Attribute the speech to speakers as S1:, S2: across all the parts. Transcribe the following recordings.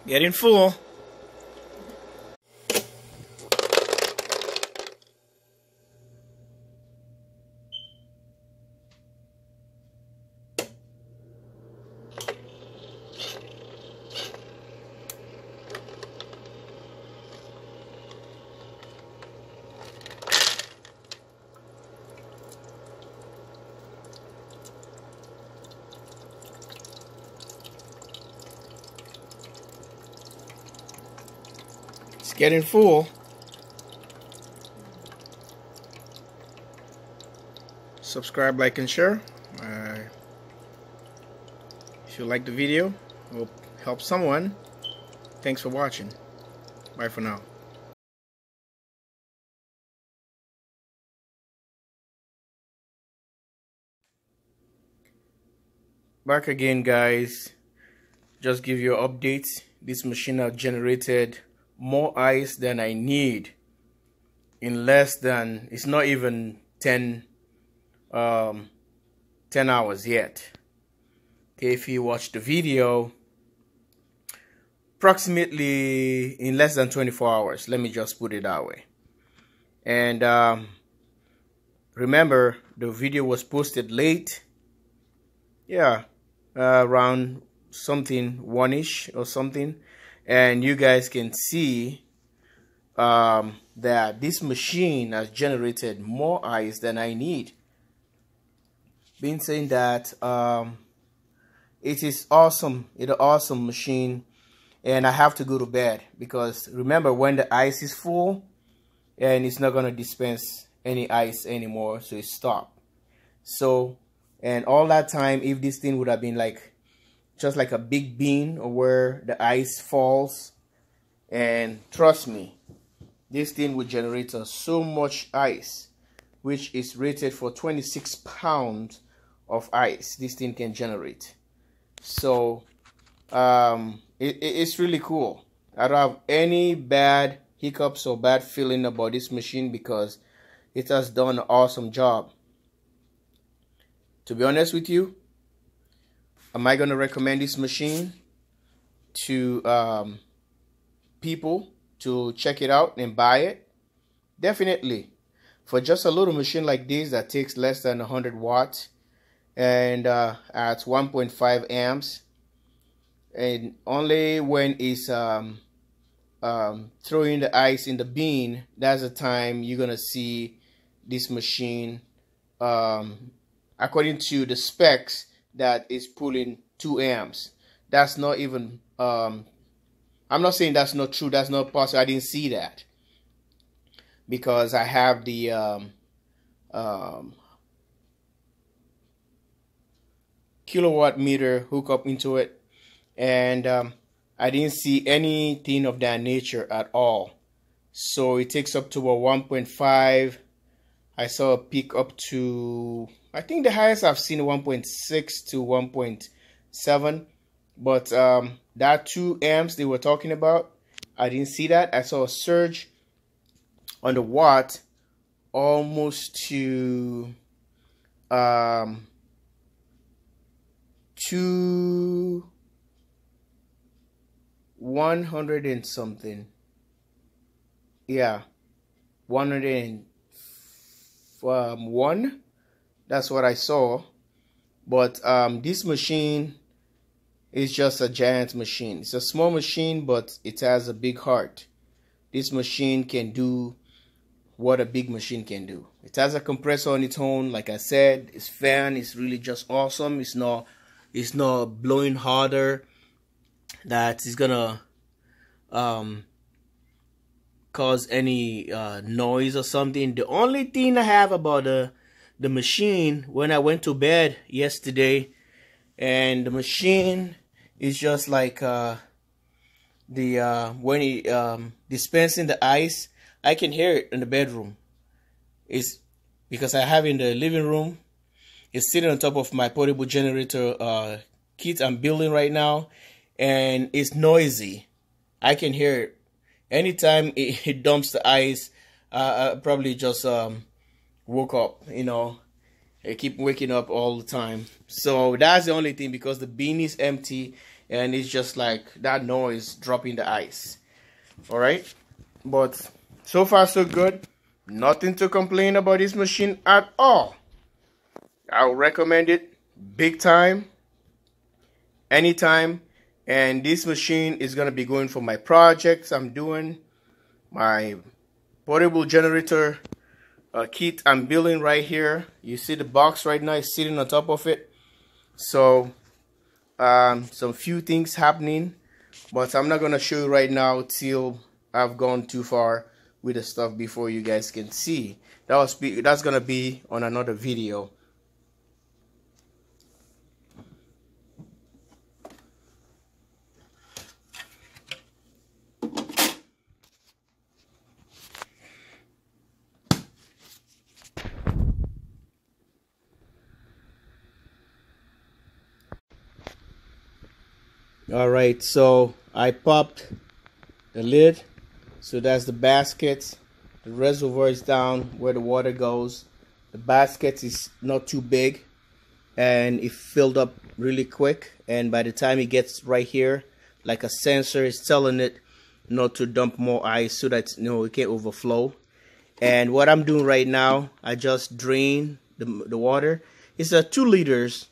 S1: Getting full. It's getting full. Subscribe, like, and share. If you like the video, hope help someone. Thanks for watching. Bye for now. Back again, guys. Just give you updates. This machine has generated more ice than I need in less than, it's not even 10 hours yet. Okay, if you watch the video, approximately in less than 24 hours, let me just put it that way. And remember, the video was posted late, yeah, around something 1ish or something, and you guys can see that this machine has generated more ice than I need. Been saying that it is awesome. It's an awesome machine, and I have to go to bed because remember, when the ice is full and it's not gonna dispense any ice anymore, so it stopped. So, and all that time, if this thing would have been like just like a big bean where the ice falls, and trust me, this thing would generate so much ice, which is rated for 26 pounds of ice this thing can generate. So it's really cool. I don't have any bad hiccups or bad feeling about this machine because it has done an awesome job. To be honest with you, am I going to recommend this machine to people to check it out and buy it? Definitely. For just a little machine like this that takes less than 100 watts and at 1.5 amps, and only when it's throwing the ice in the bean, that's the time you're going to see this machine, according to the specs, that is pulling 2 amps. That's not even I'm not saying that's not true, that's not possible. I didn't see that because I have the kilowatt meter hook up into it, and I didn't see anything of that nature at all. So it takes up to a 1.5. I saw a peak up to, I think the highest I've seen 1.6 to 1.7, but that 2 amps they were talking about, I didn't see that. I saw a surge on the watt almost to 100 and something. Yeah, 101. That's what I saw. But this machine is just a giant machine. It's a small machine, but it has a big heart. This machine can do what a big machine can do. It has a compressor on its own. Like I said, its fan is really just awesome. It's not blowing harder that is gonna cause any noise or something. The only thing I have about the machine, when I went to bed yesterday, and the machine is just like when it dispensing the ice, I can hear it in the bedroom. It's because I have in the living room. It's sitting on top of my portable generator kit I'm building right now, and it's noisy. I can hear it. Anytime it dumps the ice, I probably just woke up, you know. I keep waking up all the time. So that's the only thing, because the bean is empty and it's just like that noise dropping the ice. All right, but so far so good. Nothing to complain about this machine at all. I'll recommend it big time, anytime. And this machine is going to be going for my projects I'm doing, my portable generator kit I'm building right here. You see the box right now is sitting on top of it. So some few things happening, but I'm not going to show you right now till I've gone too far with the stuff before you guys can see. That's going to be on another video. All right, so I popped the lid. So that's the basket. The reservoir is down where the water goes. The basket is not too big, and it filled up really quick. And by the time it gets right here, like a sensor is telling it not to dump more ice so that it can't overflow. And what I'm doing right now, I just drain the water. It's a 2 liters.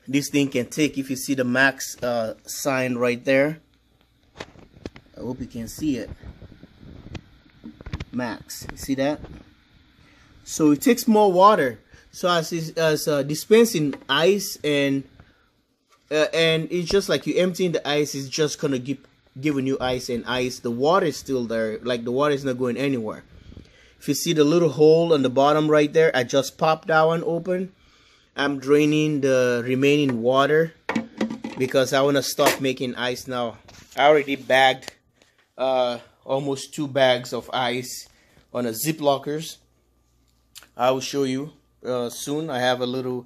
S1: This thing can take, if you see the max sign right there. I hope you can see it. Max, you see that? So it takes more water. So as dispensing ice, and it's just like you emptying the ice, it's just gonna giving you ice and ice. The water is still there, like the water is not going anywhere. If you see the little hole on the bottom right there, I just popped that one open. I'm draining the remaining water because I want to stop making ice now. I already bagged almost 2 bags of ice on a Ziplockers. I will show you soon. I have a little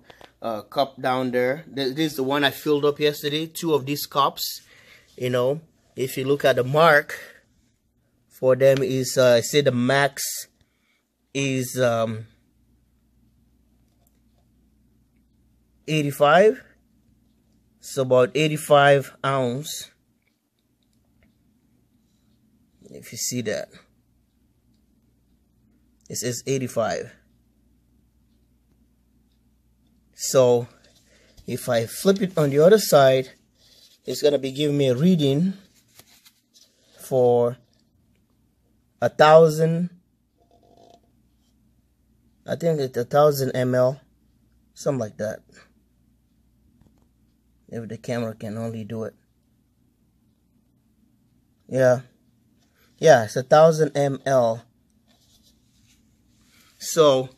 S1: cup down there. This is the one I filled up yesterday. 2 of these cups. If you look at the mark for them, is I say the max is 85. So about 85 ounce. If you see that, it says 85. So if I flip it on the other side, it's gonna be giving me a reading for 1,000. I think it's 1,000 ml, something like that. If the camera can only do it. Yeah, it's 1,000 ml. So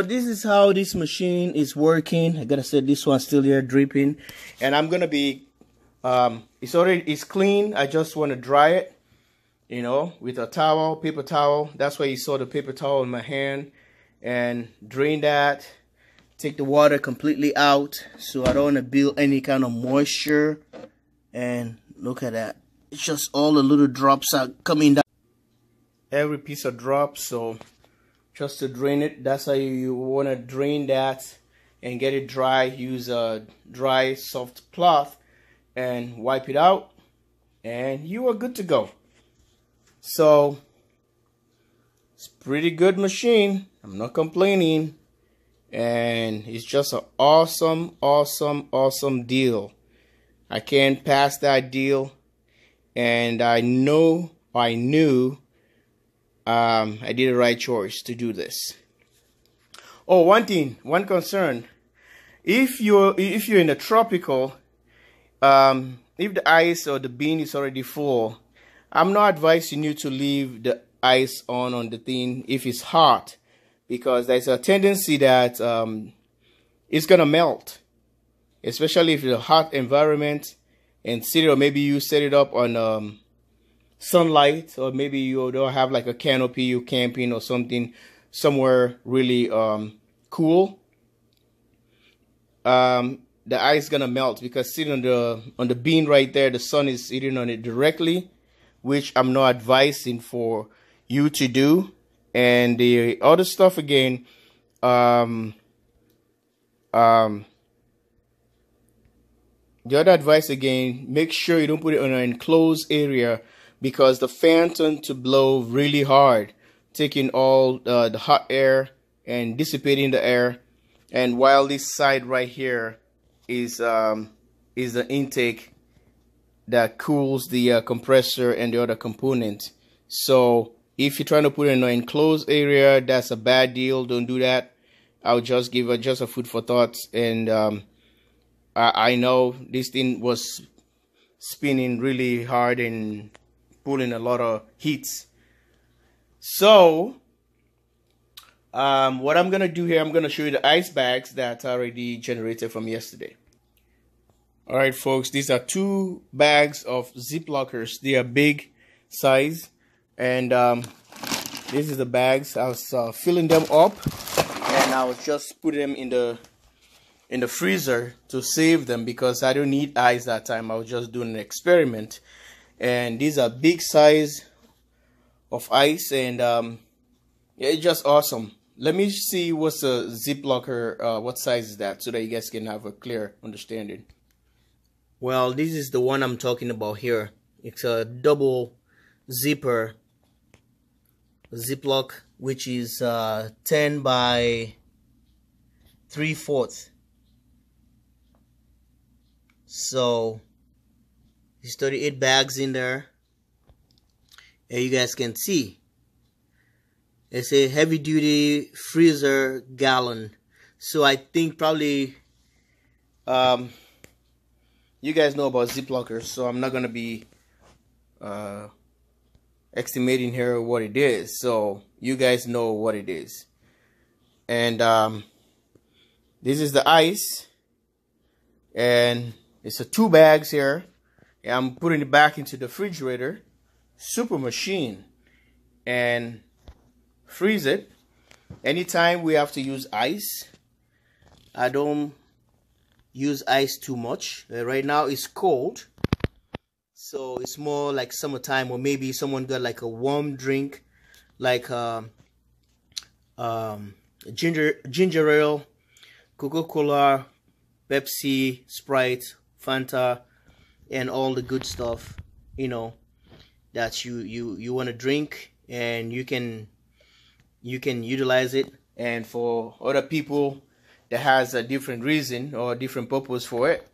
S1: this is how this machine is working. I gotta say this one's still here dripping, and I'm gonna be it's clean. I just want to dry it, with a towel, paper towel. That's why you saw the paper towel in my hand, and drain that. Take the water completely out, so I don't want to build any kind of moisture. And look at that, it's just all the little drops are coming down, every piece of drop. So just to drain it, that's how you want to drain that and get it dry. Use a dry soft cloth and wipe it out, and you are good to go. So it's pretty good machine, I'm not complaining. And it's just an awesome deal. I can't pass that deal. And I knew I did the right choice to do this. Oh, one concern. If you're in a tropical, if the ice or the bean is already full, I'm not advising you to leave the ice on the thing if it's hot, because there's a tendency that it's gonna melt, especially if it's a hot environment, and or maybe you set it up on sunlight, or maybe you don't have like a canopy, you camping or something somewhere really cool. The ice gonna melt because sitting on the bean right there, the sun is hitting on it directly, which I'm not advising for you to do. And the other stuff again, The other advice again, make sure you don't put it on an enclosed area, because the fan tends to blow really hard, taking all the hot air and dissipating the air. And while this side right here is the intake that cools the compressor and the other component. So if you're trying to put it in an enclosed area, that's a bad deal. Don't do that. I'll just give it just a food for thought. And I know this thing was spinning really hard and pulling a lot of heat. So what I'm gonna do here, I'm gonna show you the ice bags that I already generated from yesterday. All right, folks, these are 2 bags of Ziplockers. They are big size, and this is the bags. I was filling them up, and I was just putting them in the freezer to save them, because I don't need ice that time. I was just doing an experiment. And these are big size of ice, and yeah, it's just awesome. Let me see what's a Ziplocker, what size is that, so that you guys can have a clear understanding. Well, this is the one I'm talking about here. It's a double zipper Ziploc, which is 10 by 3/4. So there's 38 bags in there, and you guys can see it's a heavy duty freezer gallon. So I think probably you guys know about Ziplockers, so I'm not gonna be estimating here what it is. So you guys know what it is. And this is the ice, and it's a 2 bags here. And I'm putting it back into the refrigerator, super machine, and freeze it. Anytime we have to use ice, I don't use ice too much. Right now it's cold, so it's more like summertime, or maybe someone got like a warm drink, like ginger ale, Coca-Cola, Pepsi, Sprite, Fanta, and all the good stuff, you know, that you want to drink, and you can utilize it. And for other people that has a different reason or different purpose for it,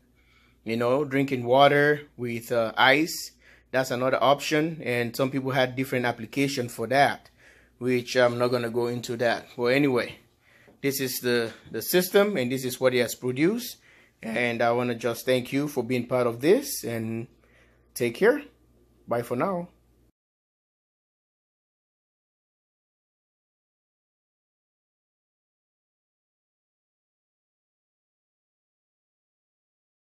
S1: you know, drinking water with ice, that's another option. And some people had different application for that, which I'm not gonna go into that. Well, anyway, this is the system, and this is what it has produced. And I want to just thank you for being part of this, and take care. Bye for now.